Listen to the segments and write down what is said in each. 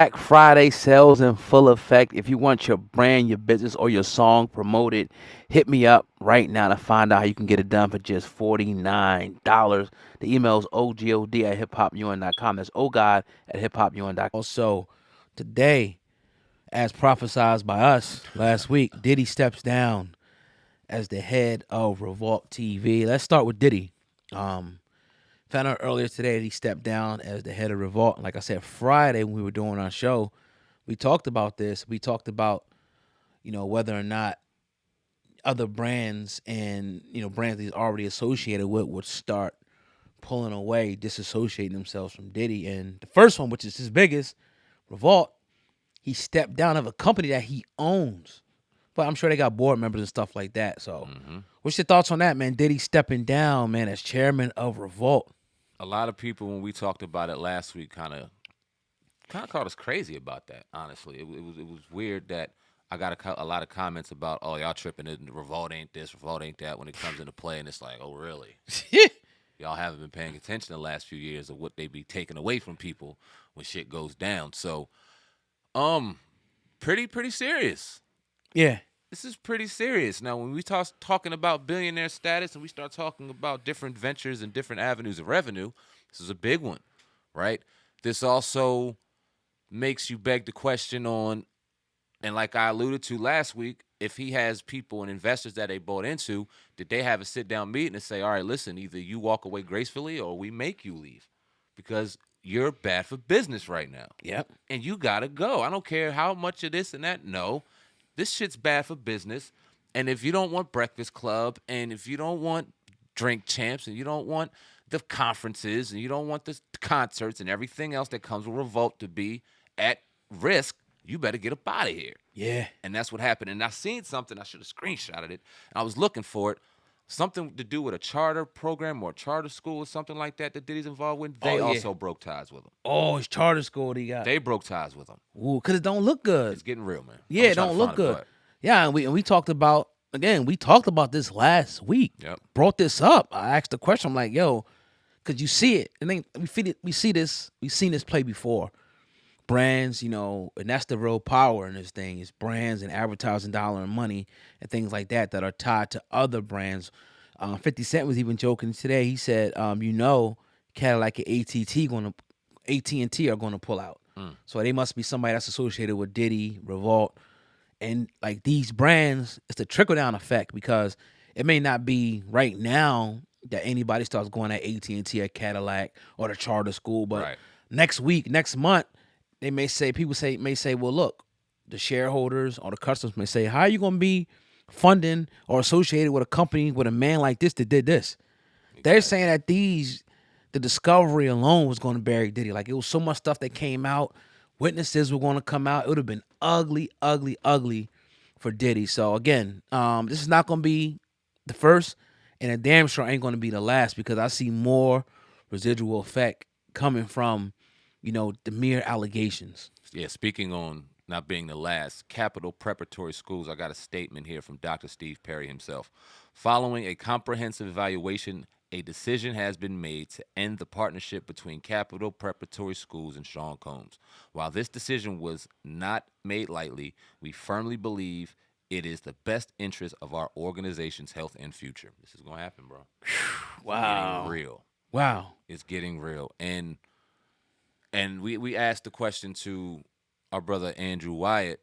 Black Friday sales in full effect. If you want your brand, your business, or your song promoted, hit me up right now to find out how you can get it done for just $49. The email is ogod@hiphopun.com. That's ogod@hiphopun.com. Also, today, as prophesized by us last week, Diddy steps down as the head of Revolt TV. Let's start with Diddy. Um, Found out earlier today that he stepped down as the head of Revolt. Like I said, Friday when we were doing our show, we talked about this. We talked about, whether or not other brands and, brands he's already associated with would start pulling away, disassociating themselves from Diddy. And the first one, which is his biggest, Revolt, he stepped down of a company that he owns. But I'm sure they got board members and stuff like that. So, what's your thoughts on that, man? Diddy stepping down, man, as chairman of Revolt. A lot of people, when we talked about it last week, kind of called us crazy about that. Honestly, it was weird that I got a lot of comments about, oh, y'all tripping. Revolt ain't this, Revolt ain't that when it comes into play, and it's like, oh, really? Y'all haven't been paying attention the last few years of what they be taking away from people when shit goes down. So, pretty serious. Yeah. This is pretty serious. Now, when we start talking about billionaire status and we start talking about different ventures and different avenues of revenue, this is a big one, right? This also makes you beg the question on, and like I alluded to last week, if he has people and investors that they bought into, did they have a sit-down meeting and say, all right, listen, either you walk away gracefully or we make you leave because you're bad for business right now. Yep. And you got to go. I don't care how much of this and that. No, this shit's bad for business. And if you don't want Breakfast Club and if you don't want Drink Champs and you don't want the conferences and you don't want the concerts and everything else that comes with Revolt to be at risk, you better get up out of here. Yeah. And that's what happened. And I seen something, I should have screenshotted it. And I was looking for it. Something to do with a charter program or a charter school or something like that Diddy's involved with. They also broke ties with him. Oh, it's charter school he got. They broke ties with him. Ooh, because it don't look good. It's getting real, man. Yeah, it don't look good. Yeah, and we talked about, again, we talked about this last week. Yep. Brought this up. I asked the question. I'm like, yo, because you see it. And then we see this. We've seen this play before. Brands, and that's the real power in this thing is brands and advertising dollar and money and things like that are tied to other brands. 50 Cent was even joking today. He said, Cadillac and AT&T are going to pull out. So they must be somebody that's associated with Diddy, Revolt, and like these brands. It's a trickle down effect because it may not be right now that anybody starts going at AT&T or Cadillac or the charter school, but next week, next month. They may say, well, look, the shareholders or the customers may say, how are you going to be funding or associated with a company with a man like this that did this? Exactly. They're saying that the discovery alone was going to bury Diddy. Like it was so much stuff that came out. Witnesses were going to come out. It would have been ugly, ugly, ugly for Diddy. So again, this is not going to be the first and it damn sure ain't going to be the last because I see more residual effect coming from the mere allegations. Yeah, speaking on not being the last, Capital Preparatory Schools, I got a statement here from Dr. Steve Perry himself. Following a comprehensive evaluation, a decision has been made to end the partnership between Capital Preparatory Schools and Sean Combs. While this decision was not made lightly, we firmly believe it is the best interest of our organization's health and future. This is going to happen, bro. Wow. It's getting real. Wow. It's getting real. And we asked the question to our brother Andrew Wyatt,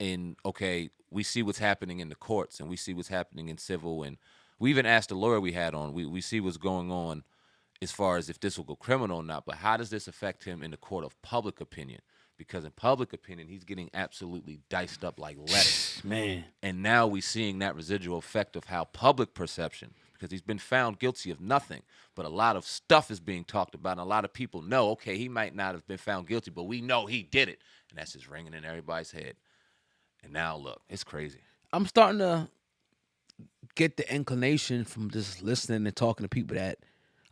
and okay, we see what's happening in the courts, and we see what's happening in civil, and we even asked the lawyer we had on, we see what's going on as far as if this will go criminal or not, but how does this affect him in the court of public opinion? Because in public opinion, he's getting absolutely diced up like lettuce. Man. And now we're seeing that residual effect of how public perception, because he's been found guilty of nothing, but a lot of stuff is being talked about, and a lot of people know, okay, he might not have been found guilty, but we know he did it, and that's just ringing in everybody's head. And now, look, it's crazy. I'm starting to get the inclination from just listening and talking to people that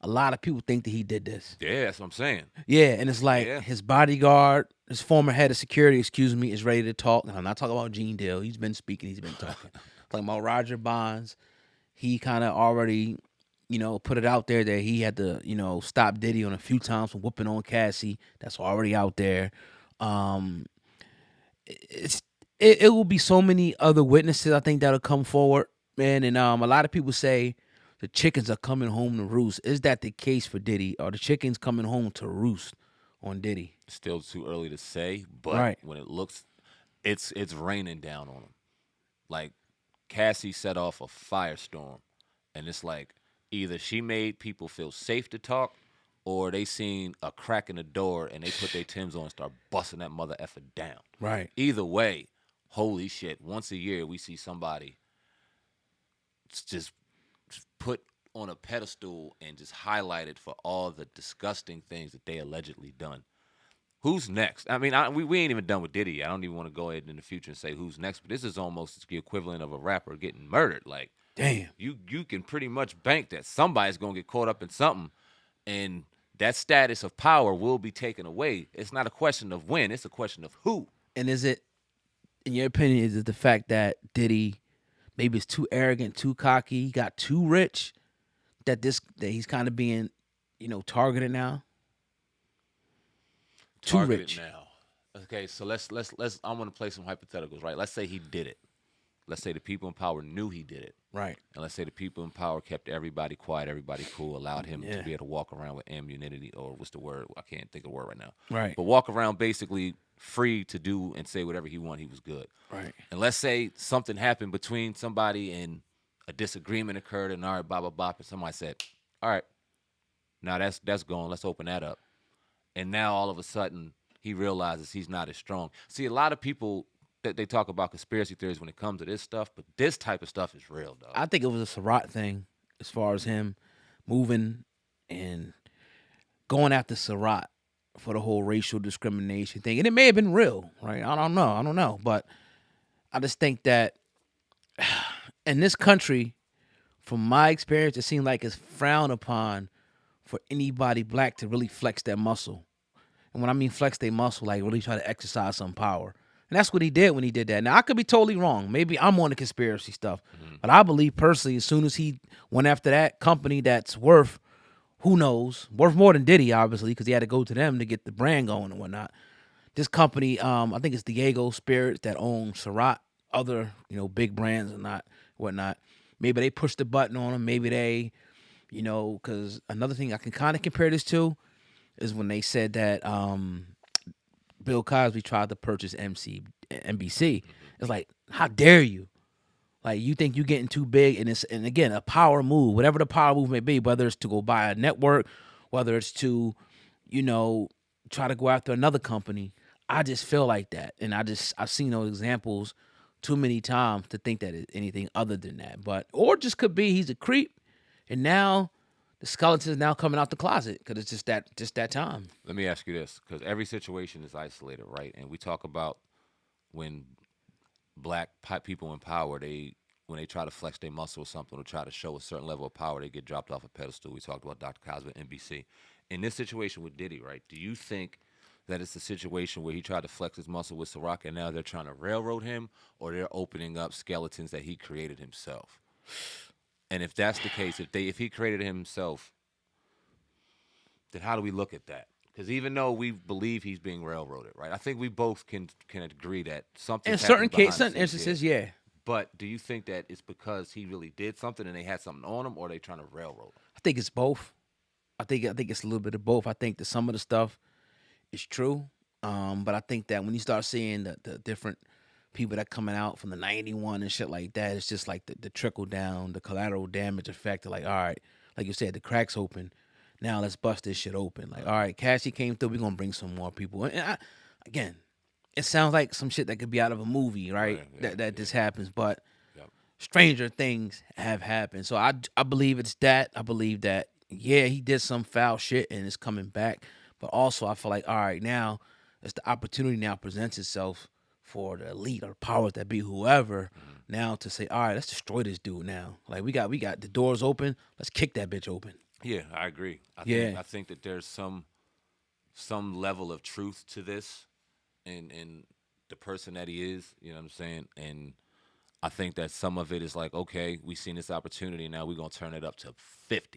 a lot of people think that he did this. Yeah, that's what I'm saying. Yeah, and it's like his bodyguard, his former head of security, is ready to talk. And I'm not talking about Gene Deal. He's been speaking. He's been talking. Talking about Roger Bonds. He kind of already, put it out there that he had to, stop Diddy on a few times from whooping on Cassie. That's already out there. Um, it's it will be so many other witnesses I think that'll come forward, man. And a lot of people say the chickens are coming home to roost. Is that the case for Diddy? Are the chickens coming home to roost on Diddy? Still too early to say, but Right. when it looks, it's raining down on him. Like Cassie set off a firestorm, and it's like either she made people feel safe to talk, or they seen a crack in the door and they put their Timbs on and start busting that mother effer down. Right. Either way, holy shit! Once a year we see somebody just put on a pedestal and just highlighted for all the disgusting things that they allegedly done. Who's next? I mean, we ain't even done with Diddy. I don't even want to go ahead in the future and say who's next, but this is almost the equivalent of a rapper getting murdered. Like, Damn. you can pretty much bank that somebody's gonna get caught up in something, and that status of power will be taken away. It's not a question of when; it's a question of who. And is it, in your opinion, is it the fact that Diddy maybe is too arrogant, too cocky, he got too rich, that he's kind of being, targeted now? Too Targeted rich. now. Okay, so let's. I want to play some hypotheticals, right? Let's say he did it. Let's say the people in power knew he did it. Right. And let's say the people in power kept everybody quiet, everybody cool, allowed him to Yeah. be able to walk around with immunity, or what's the word? I can't think of the word right now. Right. But walk around basically free to do and say whatever he wanted. He was good. Right. And let's say something happened between somebody and a disagreement occurred, and all right, blah blah blah, and somebody said, "All right, now that's gone. Let's open that up." And now all of a sudden he realizes he's not as strong. See, a lot of people that they talk about conspiracy theories when it comes to this stuff, but this type of stuff is real, dog. I think it was a Surratt thing as far as him moving and going after Surratt for the whole racial discrimination thing. And it may have been real, right? I don't know. I don't know. But I just think that in this country, from my experience, it seems like it's frowned upon for anybody black to really flex their muscle. And when I mean flex their muscle, like really try to exercise some power. And that's what he did when he did that. Now, I could be totally wrong. Maybe I'm on the conspiracy stuff. But I believe personally, as soon as he went after that company that's worth, who knows, worth more than Diddy, obviously, because he had to go to them to get the brand going and whatnot. This company, I think it's Diego Spirits that owns Surratt, other, big brands and whatnot. Maybe they pushed the button on him. Maybe they, because another thing I can kind of compare this to is when they said that Bill Cosby tried to purchase NBC. It's like, how dare you? Like, you think you're getting too big, and again, a power move, whatever the power move may be, whether it's to go buy a network, whether it's to, try to go after another company. I just feel like that, and I've seen those examples too many times to think that it's anything other than that. But or just could be he's a creep, and now the skeleton is now coming out the closet because it's just that time. Let me ask you this, because every situation is isolated, right? And we talk about when black people in power, when they try to flex their muscle or something or try to show a certain level of power, they get dropped off a pedestal. We talked about Dr. Cosby at NBC. In this situation with Diddy, right? Do you think that it's a situation where he tried to flex his muscle with Ciroc and now they're trying to railroad him, or they're opening up skeletons that he created himself? And if that's the case, if he created it himself, then how do we look at that? Because even though we believe he's being railroaded, right? I think we both can agree that something's In certain happening behind cases, the certain scenes instances, here. yeah. But do you think that it's because he really did something and they had something on him, or are they trying to railroad him? I think it's both. I think it's a little bit of both. I think that some of the stuff is true, but I think that when you start seeing the different people that coming out from the 91 and shit like that, it's just like the trickle down, the collateral damage effect of like, all right, like you said, the cracks open. Now let's bust this shit open. Like, all right, Cassie came through. We're gonna bring some more people. And again, it sounds like some shit that could be out of a movie, right? Right, yeah, that this happens, but Yep. stranger things have happened. So I believe it's that. I believe that yeah, he did some foul shit and it's coming back. But also I feel like all right, now it's the opportunity now presents itself for the elite or powers that be whoever now to say, all right, let's destroy this dude now. Like we got the doors open, let's kick that bitch open. Yeah, I agree. Yeah. I think that there's some level of truth to this, in the person that he is. You know what I'm saying? And I think that some of it is like, okay, we seen this opportunity, now we're gonna turn it up to 50.